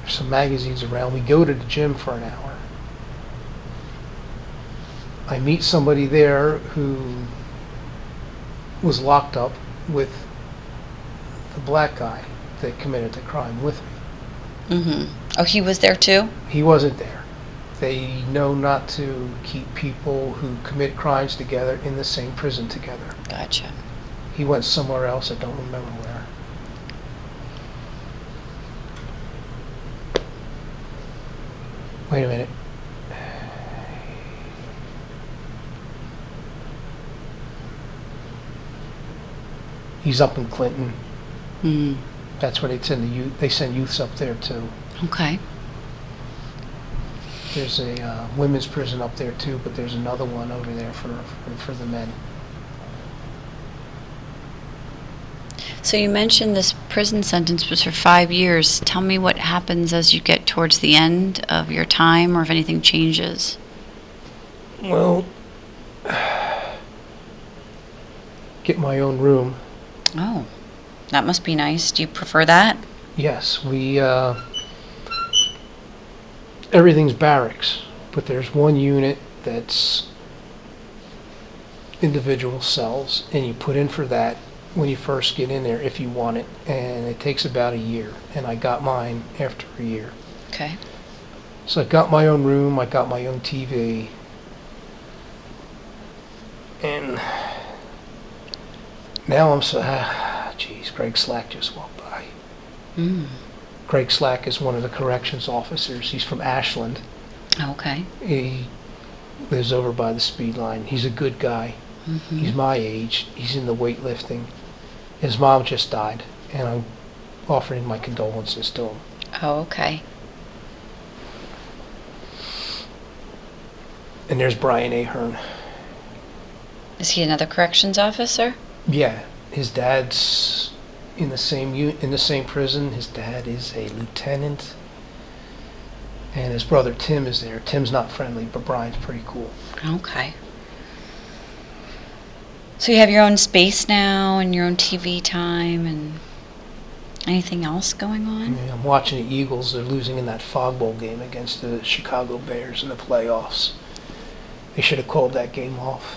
There's some magazines around. We go to the gym for an hour. I meet somebody there who was locked up with the black guy that committed the crime with me. Mm-hmm. Oh, he was there too? He wasn't there. They know not to keep people who commit crimes together in the same prison together. Gotcha. He went somewhere else, I don't remember where. Wait a minute. He's up in Clinton. Mm. That's where they send youths up there too. Okay. There's a women's prison up there too, but there's another one over there for the men. So you mentioned this prison sentence was for 5 years. Tell me what happens as you get towards the end of your time, or if anything changes. Well, get my own room. Oh, that must be nice. Do you prefer that? Yes, everything's barracks, but there's one unit that's individual cells, and you put in for that when you first get in there if you want it, and it takes about a year, and I got mine after a year. Okay. So I got my own room, I got my own TV, and now I'm so, geez, Greg Slack just walked by. Mm. Greg Slack is one of the corrections officers. He's from Ashland. Okay. He lives over by the speed line. He's a good guy. Mm-hmm. He's my age. He's in the weightlifting. His mom just died, and I'm offering my condolences to him. Oh, okay. And there's Brian Ahern. Is he another corrections officer? Yeah, his dad's in the same prison. His dad is a lieutenant, and his brother Tim is there. Tim's not friendly, but Brian's pretty cool. Okay. So you have your own space now and your own TV time and anything else going on? I'm watching the Eagles. They're losing in that Fog Bowl game against the Chicago Bears in the playoffs. They should have called that game off.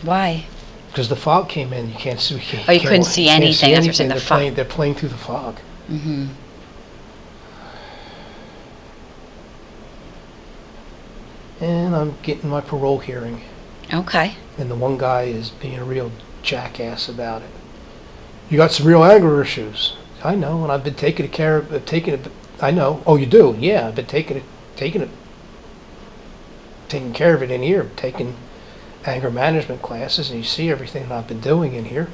Why? Because the fog came in. You can't see. You couldn't see anything. That's what you're saying, They're playing through the fog. Mm-hmm. And I'm getting my parole hearing. Okay. And the one guy is being a real jackass about it. You got some real anger issues. I know, and I've been taking care of it. I know. Oh, you do? Yeah, I've been taking care of it in here. Taking anger management classes, and you see everything that I've been doing in here.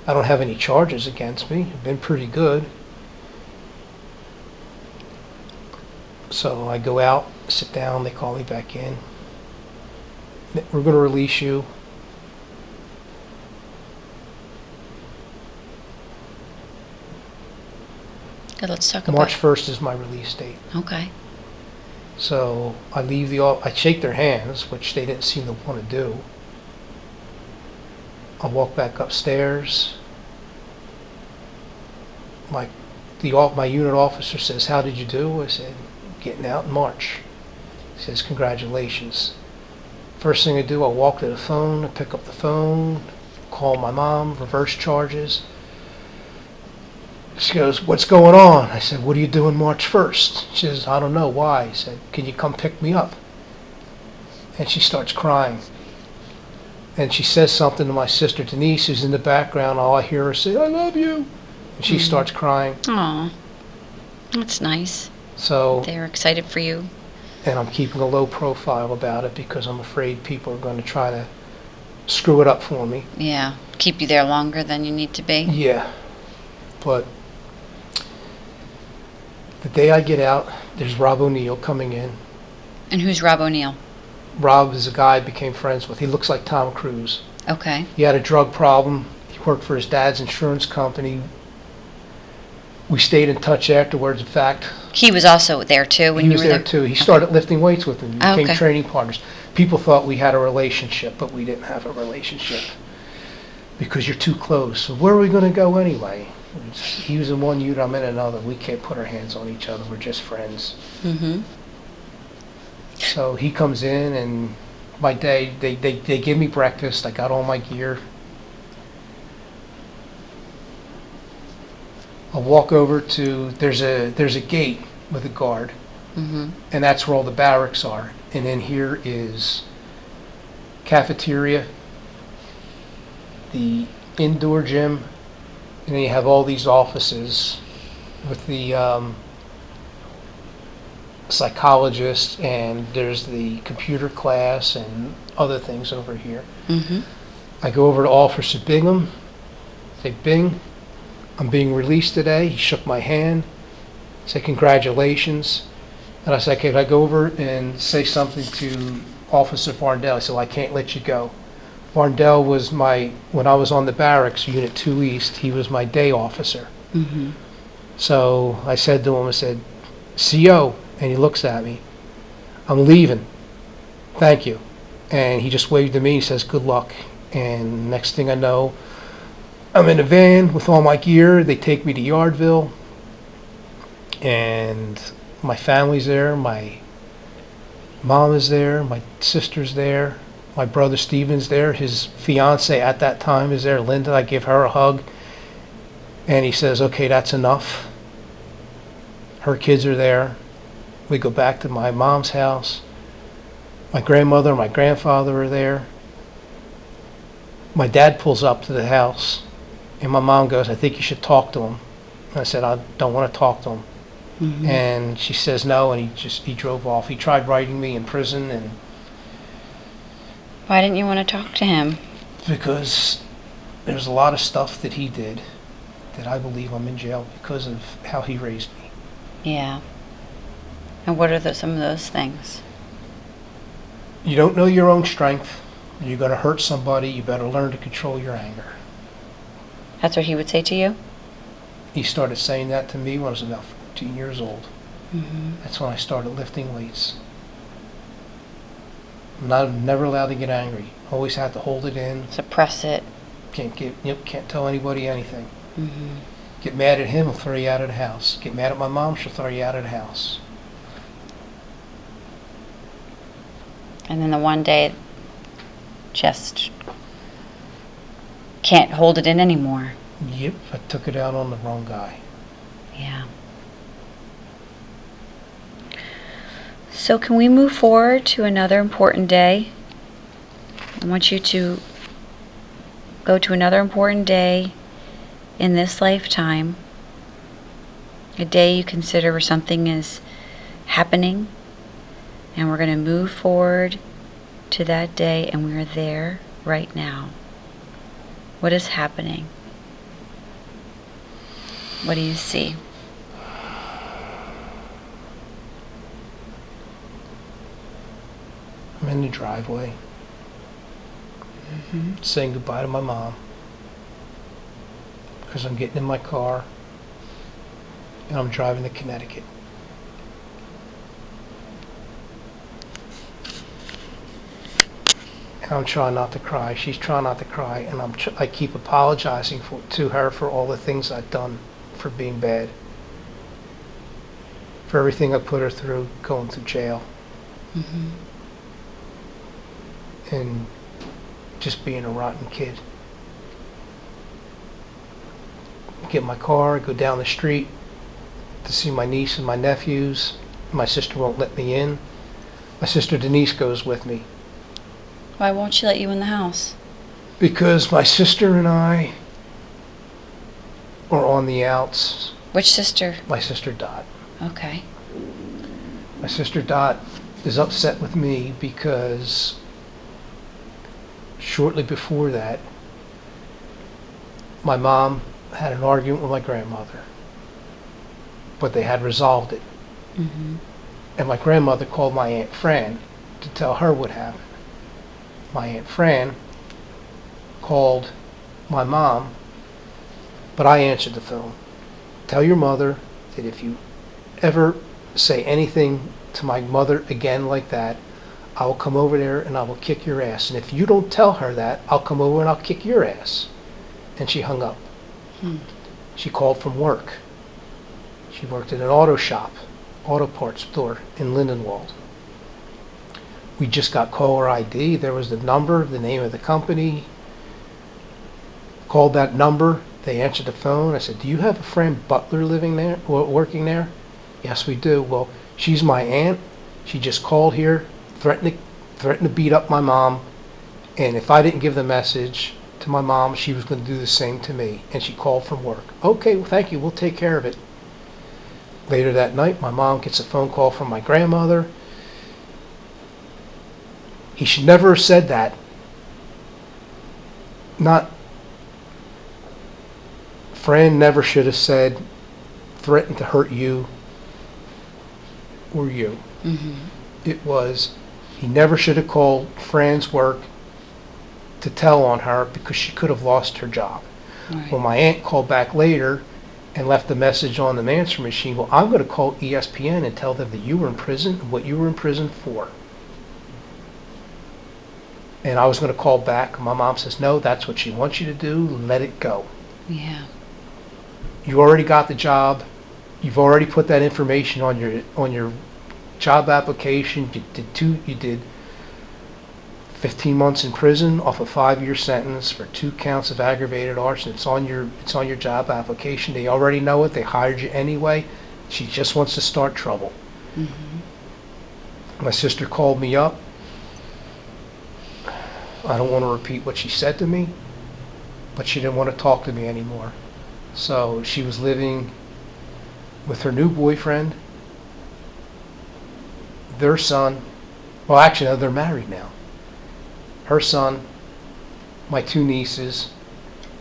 I don't have any charges against me. I've been pretty good. So I go out, sit down, they call me back in. We're going to release you. Good, let's talk March about 1st is my release date. Okay. So I leave I shake their hands, which they didn't seem to want to do. I walk back upstairs. My my unit officer says, "How did you do?" I said, "Getting out in March." He says, "Congratulations." First thing I do, I walk to the phone, I pick up the phone, call my mom, reverse charges. She goes, "What's going on?" I said, "What are you doing March 1st?" She says, "I don't know. Why?" I said, "Can you come pick me up?" And she starts crying. And she says something to my sister Denise, who's in the background. All I hear her say, "I love you." And she starts crying. Aw, that's nice. So, They're excited for you. and I'm keeping a low profile about it because I'm afraid people are going to try to screw it up for me. Yeah, keep you there longer than you need to be. Yeah. But the day I get out, there's Rob O'Neill coming in. And who's Rob O'Neill? Rob is a guy I became friends with. He looks like Tom Cruise. Okay. He had a drug problem. He worked for his dad's insurance company. We stayed in touch afterwards. In fact, He was also there too when he you was were there there? too. He started lifting weights with me. We Oh, became okay. training partners. People thought we had a relationship, but we didn't have a relationship because you're too close. So where are we going to go anyway? He was in one unit, I'm in another. We can't put our hands on each other. We're just friends. Mm-hmm. So he comes in, and my day, they give me breakfast. I got all my gear. I'll walk over to, there's a gate with a guard, Mm-hmm. and that's where all the barracks are. And then here is cafeteria, the indoor gym, and then you have all these offices with the psychologist, and there's the computer class and other things over here. Mm-hmm. I go over to Officer Bingham, say, "Bing, I'm being released today." He shook my hand, said, "Congratulations." And I said, "Could I go over and say something to Officer Varndell?" I said, "Well, I can't let you go." Varndell was when I was on the barracks, Unit 2 East, he was my day officer. Mm-hmm. So I said to him, I said, "CO," and he looks at me, "I'm leaving. Thank you." And he just waved to me, he says, "Good luck." And next thing I know, I'm in a van with all my gear. They take me to Yardville, and my family's there. My mom is there. My sister's there. My brother Steven's there. His fiance at that time is there, Linda. I give her a hug, and he says, "Okay, that's enough." Her kids are there. We go back to my mom's house. My grandmother and my grandfather are there. My dad pulls up to the house, and my mom goes, "I think you should talk to him." And I said, "I don't want to talk to him." Mm-hmm. And she says no, and he drove off. He tried writing me in prison, and Why didn't you want to talk to him? because there's a lot of stuff that he did that I believe I'm in jail because of how he raised me. Yeah. And what are some of those things? You don't know your own strength. You're going to hurt somebody. You better learn to control your anger. That's what he would say to you? He started saying that to me when I was about 14 years old. Mm-hmm. That's when I started lifting weights. I'm never allowed to get angry. Always had to hold it in. Suppress it. Can't tell anybody anything. Mm-hmm. Get mad at him, he'll throw you out of the house. Get mad at my mom, she'll throw you out of the house. And then the one day, just can't hold it in anymore. Yep, I took it out on the wrong guy. Yeah. So can we move forward to another important day? I want you to go to another important day in this lifetime. A day you consider where something is happening. And we're going to move forward to that day, and we are there right now. What is happening? What do you see? I'm in the driveway, saying goodbye to my mom, because I'm getting in my car, and I'm driving to Connecticut. And I'm trying not to cry. She's trying not to cry, and I keep apologizing to her for all the things I've done for being bad. for everything I put her through going through jail. Mm-hmm. And just being a rotten kid. Get in my car, go down the street to see my niece and my nephews. My sister won't let me in. My sister Denise goes with me. Why won't she let you in the house? Because my sister and I are on the outs. Which sister? My sister Dot. Okay. My sister Dot is upset with me because shortly before that, my mom had an argument with my grandmother, but they had resolved it. Mm-hmm. And my grandmother called my Aunt Fran to tell her what happened. My Aunt Fran called my mom, but I answered the phone. Tell your mother that if you ever say anything to my mother again like that, I will come over there and I will kick your ass. And if you don't tell her that, I'll come over and I'll kick your ass. And she hung up. She called from work. She worked at an auto shop, auto parts store in Lindenwold. We just got caller ID. There was the number, the name of the company. Called that number. They answered the phone. I said, do you have a friend Butler living there, or working there? Yes, we do. Well, she's my aunt. She just called here, threatened to beat up my mom. And if I didn't give the message to my mom, she was going to do the same to me. And she called from work. Okay, well, thank you. We'll take care of it. Later that night, my mom gets a phone call from my grandmother. He should never have said that. Fran never should have said, threatened to hurt you or you. Mm-hmm. It was, he never should have called Fran's work to tell on her because she could have lost her job. Right. Well, my aunt called back later and left a message on the answer machine. Well, I'm going to call ESPN and tell them that you were in prison and what you were in prison for. And I was going to call back. My mom says, no, that's what she wants you to do. Let it go. Yeah. You already got the job. You've already put that information on your job application. You did 15 months in prison off a 5-year sentence for 2 counts of aggravated arson. It's on your job application. They already know it. They hired you anyway. She just wants to start trouble. Mm-hmm. My sister called me up. I don't want to repeat what she said to me, but she didn't want to talk to me anymore. So she was living with her new boyfriend, their son. Well, actually, no, they're married now. Her son, my 2 nieces,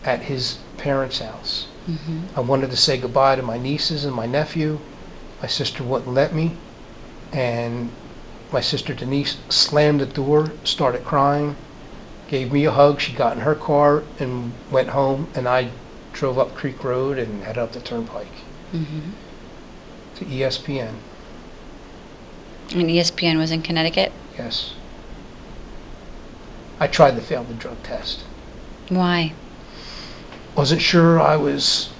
at his parents' house. Mm-hmm. I wanted to say goodbye to my nieces and my nephew. My sister wouldn't let me. And my sister Denise slammed the door, started crying, gave me a hug. She got in her car and went home, and I drove up Creek Road and headed up the Turnpike to ESPN. And ESPN was in Connecticut? Yes. I tried to fail the drug test. Why? Wasn't sure it was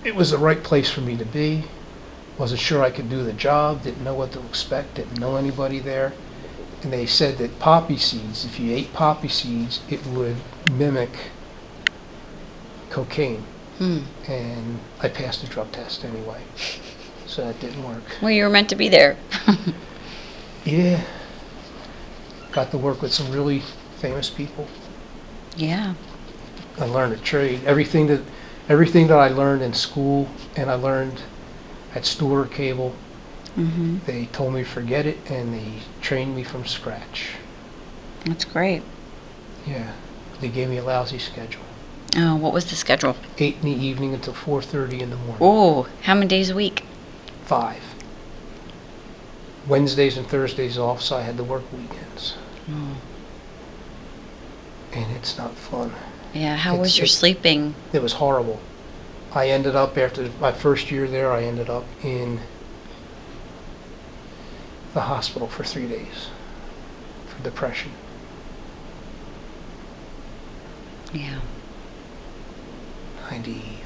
the right place for me to be. Wasn't sure I could do the job. Didn't know what to expect. Didn't know anybody there. And they said that poppy seeds, if you ate poppy seeds, it would mimic cocaine. And I passed the drug test anyway. So that didn't work. Well, you were meant to be there. Yeah. Got to work with some really famous people. Yeah. I learned a trade. Everything that I learned in school and I learned at Stewart Cable, they told me forget it, and they trained me from scratch. That's great. Yeah. They gave me a lousy schedule. Oh, what was the schedule? 8 in the evening until 4:30 in the morning. Oh, how many days a week? 5. Wednesdays and Thursdays off, so I had to work weekends. Oh. And it's not fun. Yeah, how was your sleeping? It was horrible. I ended up, after my first year there, I ended up in the hospital for 3 days for depression. Yeah. 94.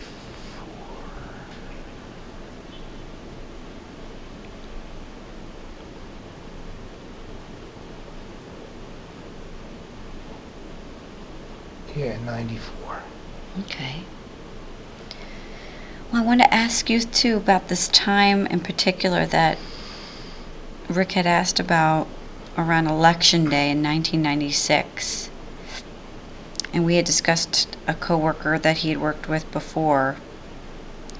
Yeah, 94. Okay. Well, I want to ask you, too, about this time in particular that Rick had asked about around Election Day in 1996. And we had discussed a coworker that he had worked with before,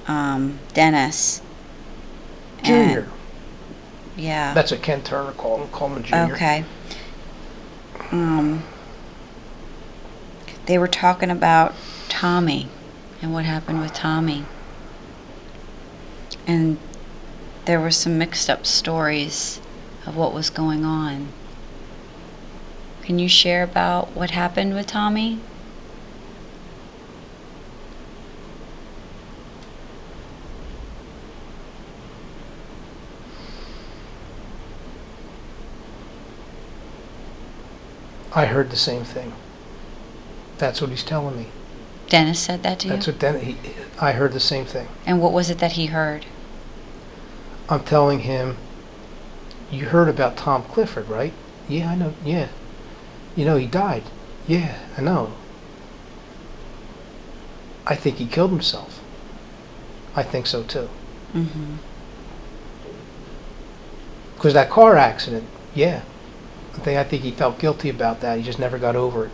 Dennis. Junior. Yeah. That's what Ken Turner called him. Call him Junior. Okay. They were talking about Tommy and what happened with Tommy. And there were some mixed up stories of what was going on. Can you share about what happened with Tommy? I heard the same thing. That's what he's telling me. Dennis said that to you? That's what I heard the same thing. And what was it that he heard? I'm telling him, you heard about Tom Clifford, right? Yeah, I know. Yeah. You know, he died. Yeah, I know. I think he killed himself. I think so too. Mm-hmm. Because that car accident, yeah. I think he felt guilty about that. He just never got over it.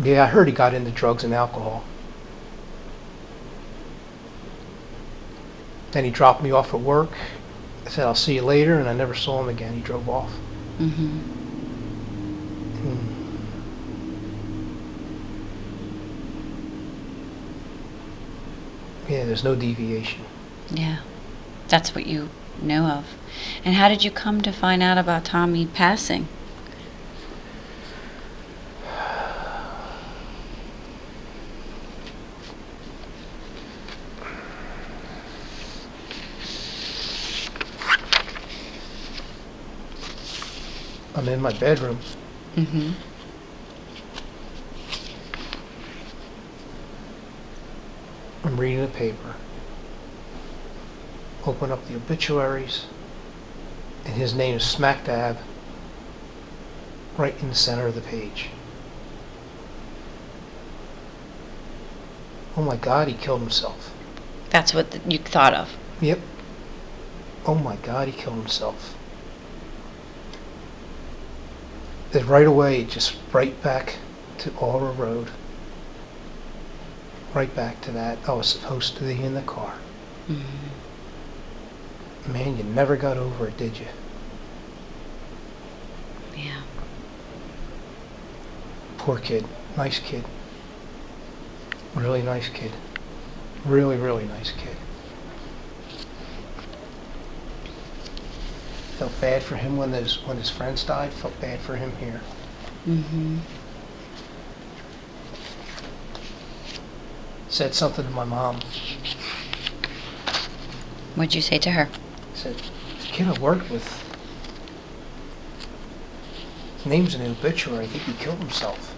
Yeah, I heard he got into drugs and alcohol. Then he dropped me off at work. I said, I'll see you later, and I never saw him again. He drove off. Mm-hmm. Yeah, there's no deviation. Yeah, that's what you know of. And how did you come to find out about Tommy passing? I'm in my bedroom. Mm-hmm. I'm reading the paper. Open up the obituaries, and his name is smack dab right in the center of the page. Oh my God, he killed himself. That's what you thought of? Yep. Oh my God, he killed himself. Then right away, just right back to Aura Road. Right back to that. I was supposed to be in the car. Mm-hmm. Man, you never got over it, did you? Yeah. Poor kid. Nice kid. Really nice kid. Really, really nice kid. Felt bad for him when his friends died. Felt bad for him here. Mm-hmm. Said something to my mom. What'd you say to her? Said, the kid I worked with, his name's in the obituary. I think he killed himself.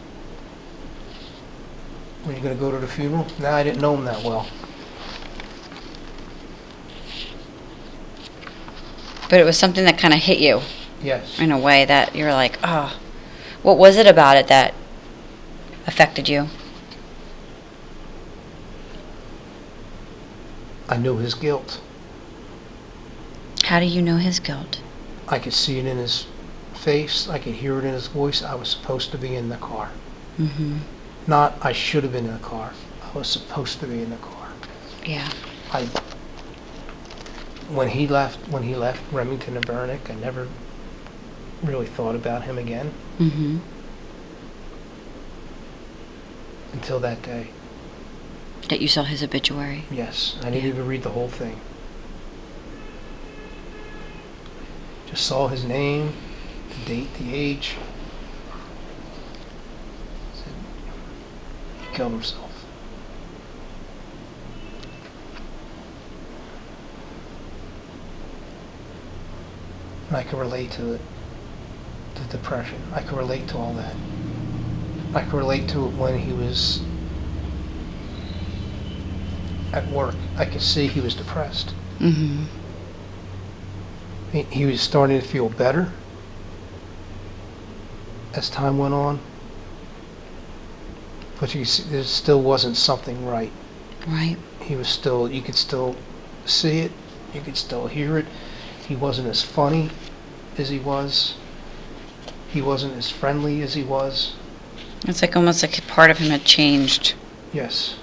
Were you going to go to the funeral? Nah, I didn't know him that well. But it was something that kind of hit you. Yes. In a way that you're like, oh. What was it about it that affected you? I knew his guilt. How do you know his guilt? I could see it in his face. I could hear it in his voice. I was supposed to be in the car. Mm-hmm. Not I should have been in the car. I was supposed to be in the car. Yeah. When he left Remington and Burnick, I never really thought about him again. Mm-hmm. Until that day. That you saw his obituary? Yes. I didn't even read the whole thing. Just saw his name, the date, the age. Said he killed himself. And I could relate to it, the depression. I could relate to all that. I could relate to it when he was at work. I could see he was depressed. Mm-hmm. He was starting to feel better as time went on. But you see, there still wasn't something right. Right. He was still, you could still see it, you could still hear it. He wasn't as funny as he was. He wasn't as friendly as he was. It's like almost like a part of him had changed. Yes.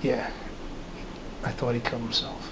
Yeah. I thought he killed himself.